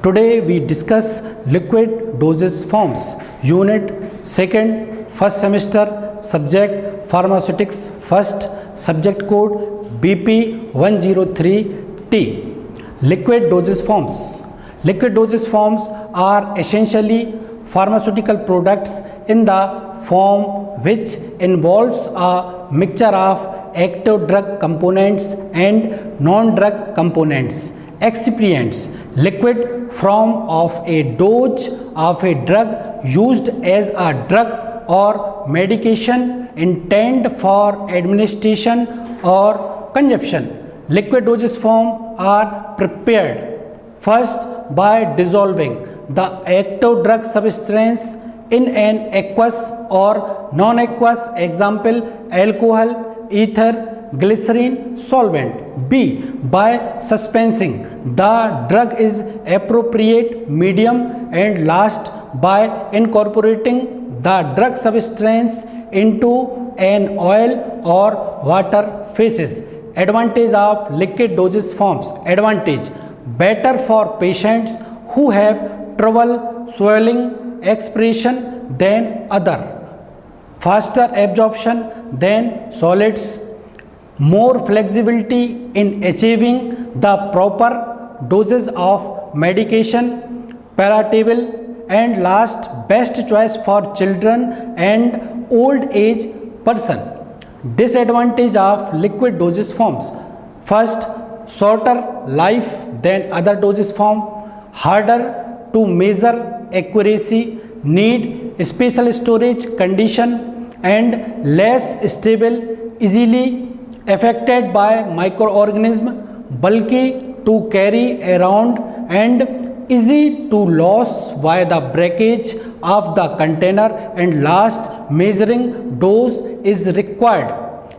Today we discuss liquid dosage forms. Unit 2nd, first semester, subject pharmaceutics, first, subject code BP103T. Liquid dosage forms. Liquid dosage forms are essentially pharmaceutical products in the form which involves a mixture of active drug components and non-drug components. Excipients, liquid form of a dose of a drug used as a drug or medication intended for administration or consumption. Liquid dosage form are prepared first by dissolving the active drug substance in an aqueous or non-aqueous, example alcohol, ether, glycerine solvent. B. By suspensing the drug is appropriate medium, and last by incorporating the drug substance into an oil or water phases. Advantage of liquid dosage forms. Advantage: better for patients who have trouble swallowing expression than other, faster absorption than solids, more flexibility in achieving the proper doses of medication, palatable, and last, best choice for children and old age person. Disadvantage of liquid dosage forms: first, shorter life than other dosage form, harder to measure accuracy, need special storage condition, and less stable, easily affected by microorganism, bulky to carry around, and easy to lose by the breakage of the container, and last, measuring dose is required.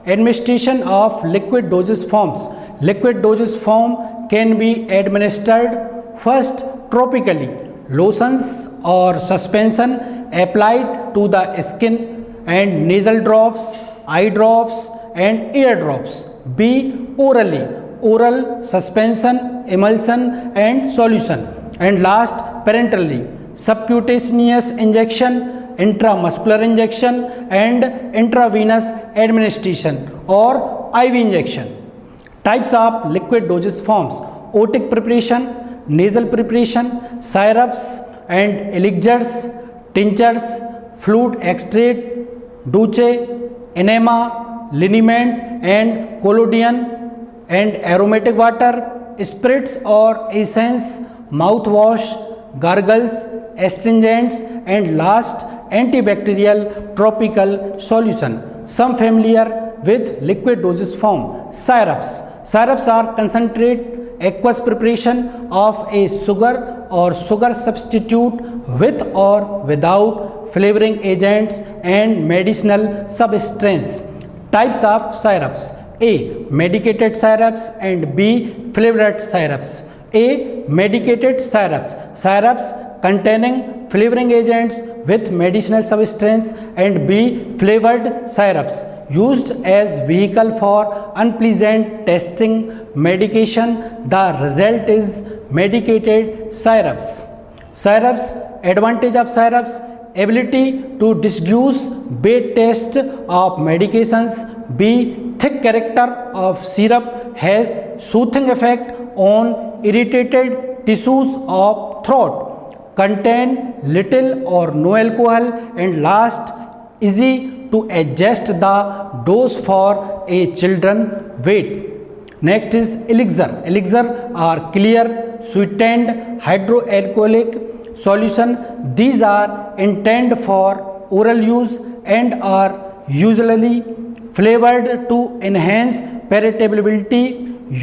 Administration of liquid dosage forms. Liquid dosage form can be administered first topically, lotions or suspension applied to the skin, and nasal drops, eye drops, and ear drops. B. Orally, oral suspension, emulsion, and solution, and last, parenterally, subcutaneous injection, intramuscular injection, and intravenous administration or IV injection. Types of liquid dosage forms: otic preparation, nasal preparation, syrups and elixirs, tinctures, fluid extract, douche, enema, liniment and collodion, and aromatic water, spirits or essence, mouthwash, gargles, astringents, and last, antibacterial topical solution. Some familiar with liquid dosage form. Syrups. Syrups are concentrate aqueous preparation of a sugar or sugar substitute with or without flavoring agents and medicinal substance. Types of syrups: A. Medicated syrups, and B. Flavored syrups. A. Medicated syrups. Syrups containing flavoring agents with medicinal substance, and B. Flavored syrups used as vehicle for unpleasant tasting medication. The result is medicated syrups. Syrups. Advantage of syrups: ability to disguise bad taste of medications. B. Thick character of syrup has soothing effect on irritated tissues of throat. Contain little or no alcohol, and last, easy to adjust the dose for a children weight. Next is elixir. Elixir are clear, sweetened hydroalcoholic solution. These are intended for oral use and are usually flavored to enhance palatability.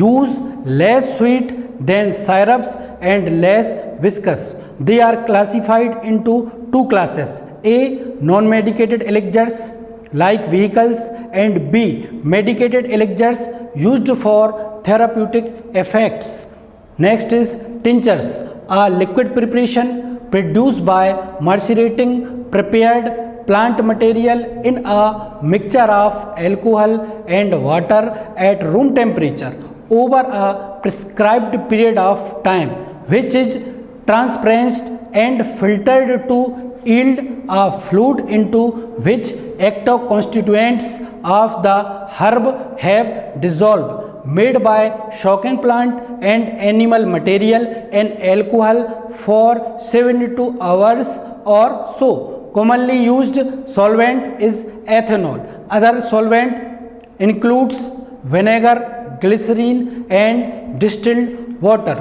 Use less sweet than syrups and less viscous. They are classified into two classes: A. Non-medicated elixirs like vehicles, and B. Medicated elixirs used for therapeutic effects. Next is tinctures, a liquid preparation produced by macerating prepared plant material in a mixture of alcohol and water at room temperature over a prescribed period of time, which is transparenced and filtered to yield a fluid into which active constituents of the herb have dissolved, made by shocking plant and animal material and alcohol for 72 hours or so. Commonly used solvent is ethanol. Other solvent includes vinegar, glycerine and distilled water.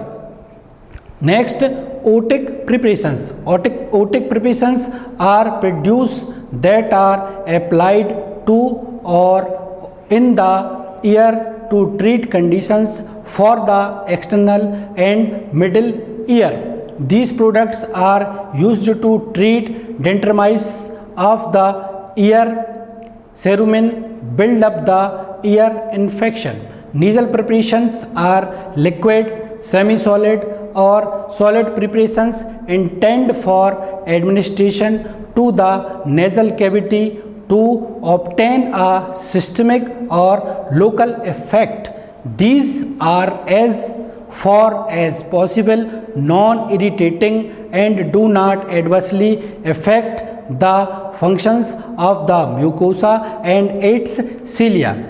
Next, otic preparations. Otic preparations are produced that are applied to or in the ear to treat conditions for the external and middle ear. These products are used to treat dermatitis of the ear, cerumen, build up the ear infection. Nasal preparations are liquid, semi-solid or solid preparations intended for administration to the nasal cavity to obtain a systemic or local effect. These are as far as possible non-irritating and do not adversely affect the functions of the mucosa and its cilia.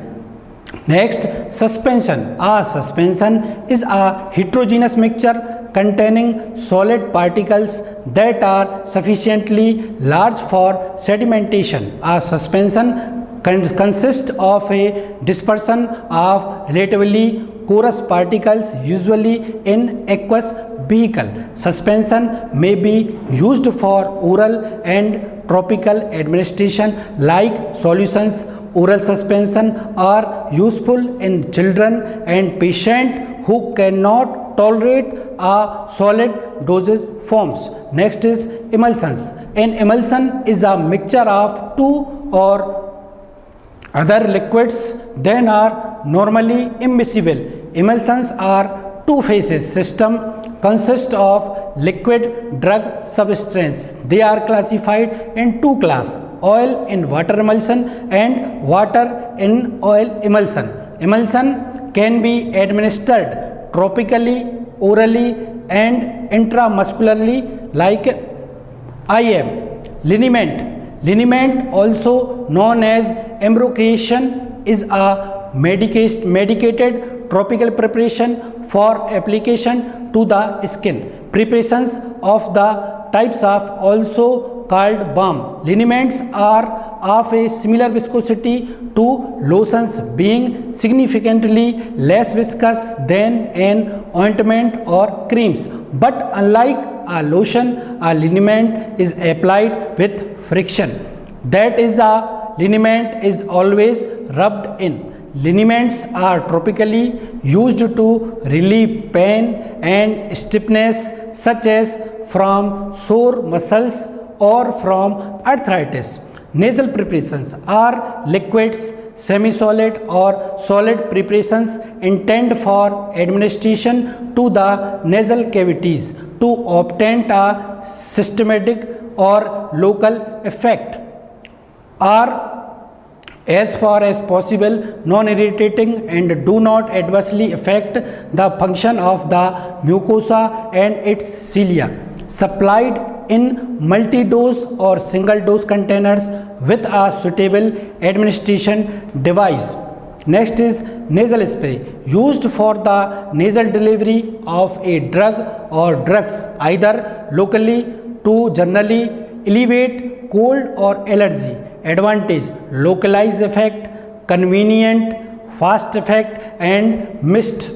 Next, suspension. A suspension is a heterogeneous mixture containing solid particles that are sufficiently large for sedimentation. A suspension consists of a dispersion of relatively coarse particles, usually in aqueous vehicle. Suspension may be used for oral and topical administration like solutions. Oral suspension are useful in children and patients who cannot tolerate a solid dosage forms. Next is emulsions. An emulsion is a mixture of two or other liquids that are normally immiscible. Emulsions are two-phase system consist of liquid drug substance. They are classified in two classes: oil in water emulsion and water in oil emulsion. Emulsion can be administered topically, orally and intramuscularly like IM. Liniment. Liniment, also known as embrocation, is a medicated topical preparation for application to the skin. Preparations of the types of also called balm. Liniments are of a similar viscosity to lotions, being significantly less viscous than an ointment or creams. But unlike a lotion, a liniment is applied with friction. That is, a liniment is always rubbed in. Liniments are topically used to relieve pain and stiffness, such as from sore muscles or from arthritis. Nasal preparations are liquids, semi-solid or solid preparations intended for administration to the nasal cavities to obtain a systematic or local effect. Are as far as possible non-irritating and do not adversely affect the function of the mucosa and its cilia. Supplied in multi-dose or single-dose containers with a suitable administration device. Next is nasal spray, used for the nasal delivery of a drug or drugs, either locally to generally alleviate cold or allergy. Advantage: localized effect, convenient, fast effect and mist.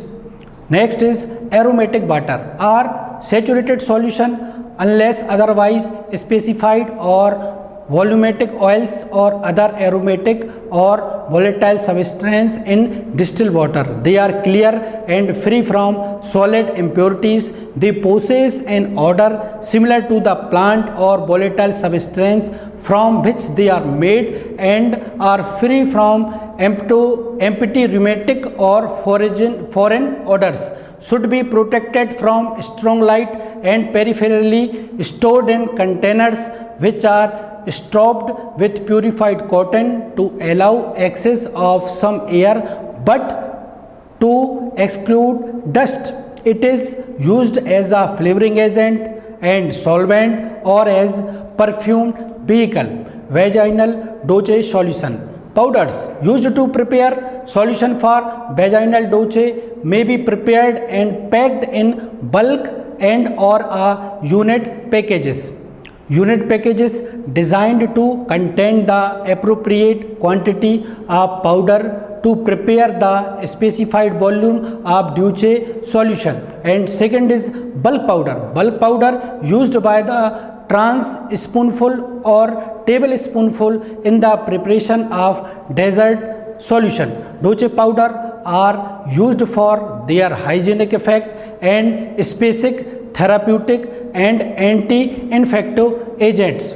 Next is aromatic water or saturated solution unless otherwise specified, or volumetric oils or other aromatic or volatile substance in distilled water. They are clear and free from solid impurities. They possess an odor similar to the plant or volatile substance from which they are made and are free from aromatic or foreign odors. Should be protected from strong light and peripherally stored in containers which are stopped with purified cotton to allow access of some air but to exclude dust. It is used as a flavoring agent and solvent or as perfumed vehicle. Vaginal dosage solution. Powders used to prepare solution for vaginal dosage may be prepared and packed in bulk and or a unit packages. Unit packages designed to contain the appropriate quantity of powder to prepare the specified volume of dosage solution. And second is bulk powder. Bulk powder used by the trans spoonful or tablespoonful in the preparation of dessert solution. Dosage powder are used for their hygienic effect and specific therapeutic and anti-infective agents.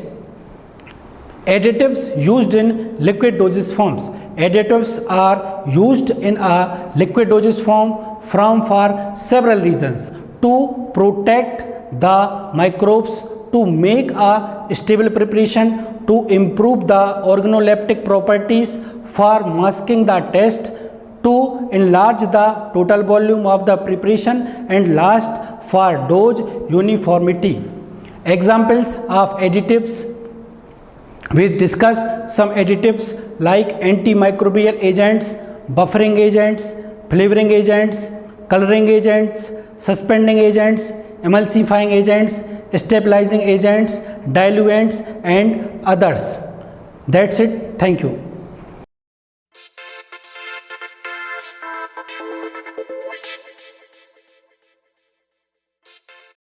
Additives used in liquid dosage forms. Additives are used in a liquid dosage form for several reasons: to protect the microbes, to make a stable preparation, to improve the organoleptic properties, for masking the taste, to enlarge the total volume of the preparation, and last for dose uniformity. Examples of additives: we discuss some additives like antimicrobial agents, buffering agents, flavoring agents, coloring agents, suspending agents, emulsifying agents, stabilizing agents, diluents and others. That's it. Thank you.